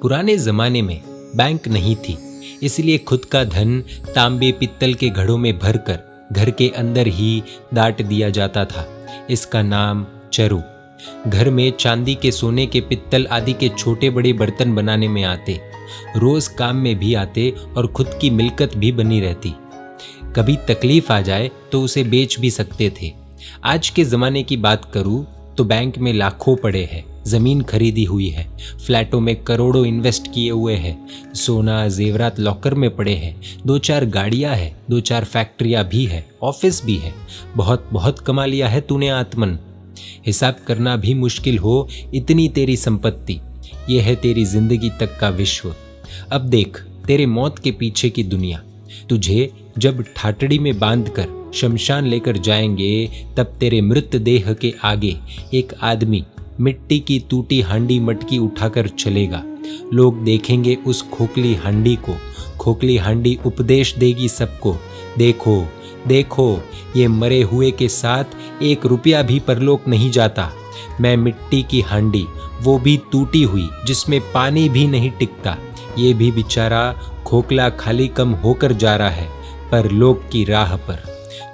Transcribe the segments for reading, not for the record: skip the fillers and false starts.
पुराने जमाने में बैंक नहीं थी, इसलिए खुद का धन तांबे पित्तल के घड़ों में भरकर घर के अंदर ही दाट दिया जाता था। इसका नाम चरु। घर में चांदी के, सोने के, पित्तल आदि के छोटे बड़े बर्तन बनाने में आते, रोज काम में भी आते और खुद की मिल्कत भी बनी रहती। कभी तकलीफ आ जाए तो उसे बेच भी सकते थे। आज के ज़माने की बात करूँ तो बैंक में लाखों पड़े हैं, ज़मीन खरीदी हुई है, फ्लैटों में करोड़ों इन्वेस्ट किए हुए हैं, सोना जेवरात लॉकर में पड़े हैं, 2-4 गाड़ियाँ हैं, 2-4 फैक्ट्रियाँ भी है, ऑफिस भी है। बहुत बहुत कमा लिया है तूने आत्मन। हिसाब करना भी मुश्किल हो इतनी तेरी संपत्ति। ये है तेरी जिंदगी तक का विश्व। अब देख तेरे मौत के पीछे की दुनिया। तुझे जब ठाटड़ी में बांधकर शमशान लेकर जाएंगे तब तेरे मृतदेह के आगे एक आदमी मिट्टी की टूटी हांडी मटकी उठाकर चलेगा। लोग देखेंगे उस खोखली हांडी को। खोखली हांडी उपदेश देगी सबको, देखो देखो ये मरे हुए के साथ 1 रुपया भी परलोक नहीं जाता। मैं मिट्टी की हांडी, वो भी टूटी हुई, जिसमें पानी भी नहीं टिकता। ये भी बेचारा खोखला खाली कम होकर जा रहा है परलोक की राह पर।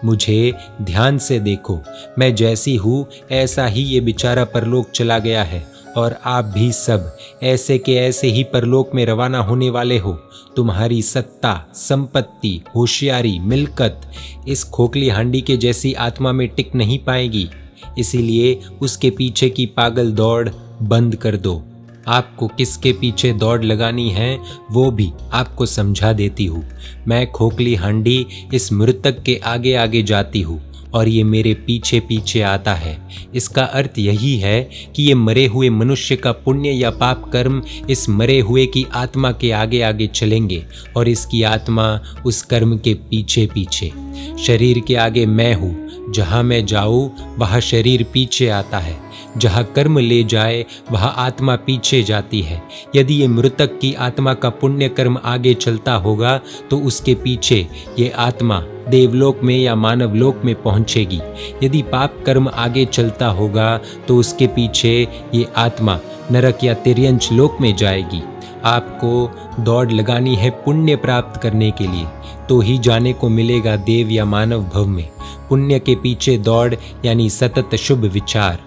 मुझे ध्यान से देखो, मैं जैसी हूँ ऐसा ही ये बेचारा परलोक चला गया है और आप भी सब ऐसे के ऐसे ही परलोक में रवाना होने वाले हो। तुम्हारी सत्ता, संपत्ति, होशियारी, मिल्कत इस खोखली हांडी के जैसी आत्मा में टिक नहीं पाएगी। इसीलिए उसके पीछे की पागल दौड़ बंद कर दो। आपको किसके पीछे दौड़ लगानी है वो भी आपको समझा देती हूँ। मैं खोखली हांडी इस मृतक के आगे आगे जाती हूँ और ये मेरे पीछे पीछे आता है। इसका अर्थ यही है कि ये मरे हुए मनुष्य का पुण्य या पाप कर्म इस मरे हुए की आत्मा के आगे आगे चलेंगे और इसकी आत्मा उस कर्म के पीछे पीछे। शरीर के आगे मैं हूँ, जहाँ मैं जाऊँ वहाँ शरीर पीछे आता है, जहाँ कर्म ले जाए वहाँ आत्मा पीछे जाती है। यदि ये मृतक की आत्मा का पुण्य कर्म आगे चलता होगा तो उसके पीछे ये आत्मा देवलोक में या मानव लोक में पहुँचेगी। यदि पाप कर्म आगे चलता होगा तो उसके पीछे ये आत्मा नरक या तिर्यंच लोक में जाएगी। आपको दौड़ लगानी है पुण्य प्राप्त करने के लिए, तो ही जाने को मिलेगा देव या मानव भव में। पुण्य के पीछे दौड़ यानी सतत शुभ विचार।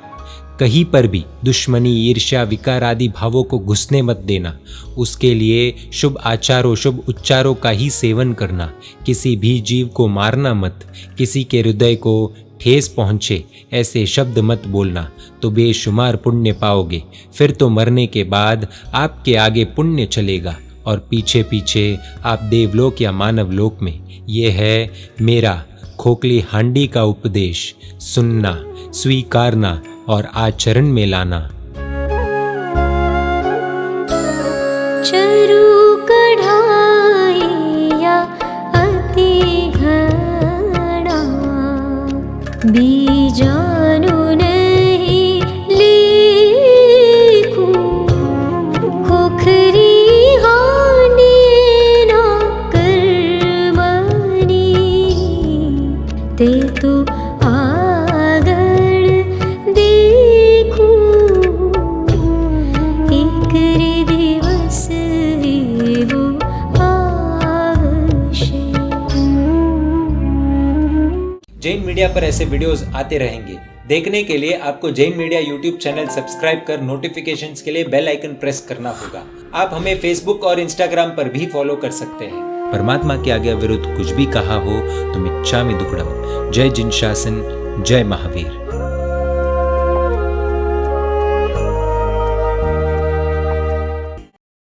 कहीं पर भी दुश्मनी, ईर्ष्या, विकार आदि भावों को घुसने मत देना। उसके लिए शुभ आचारों, शुभ उच्चारों का ही सेवन करना। किसी भी जीव को मारना मत। किसी के हृदय को ठेस पहुँचे ऐसे शब्द मत बोलना, तो बेशुमार पुण्य पाओगे। फिर तो मरने के बाद आपके आगे पुण्य चलेगा और पीछे पीछे आप देवलोक या मानव लोक में। ये है मेरा खोखली हांडी का उपदेश। सुनना, स्वीकारना और आचरण में लाना। चरु कढ़ाइया अति घना, बीजानु नहीं लेकू, खोखरी हांडी ना करमनी, ते तो जैन मीडिया पर ऐसे वीडियोस आते रहेंगे। देखने के लिए आपको Jain media YouTube channel subscribe कर नोटिफिकेशंस के लिए बेल आइकन प्रेस करना होगा। आप हमें फेसबुक और इंस्टाग्राम पर भी फॉलो कर सकते हैं। परमात्मा के आगे विरुद्ध कुछ भी कहा हो तो मिच्छामि दुक्कडम। जय जिन शासन, जय महावीर।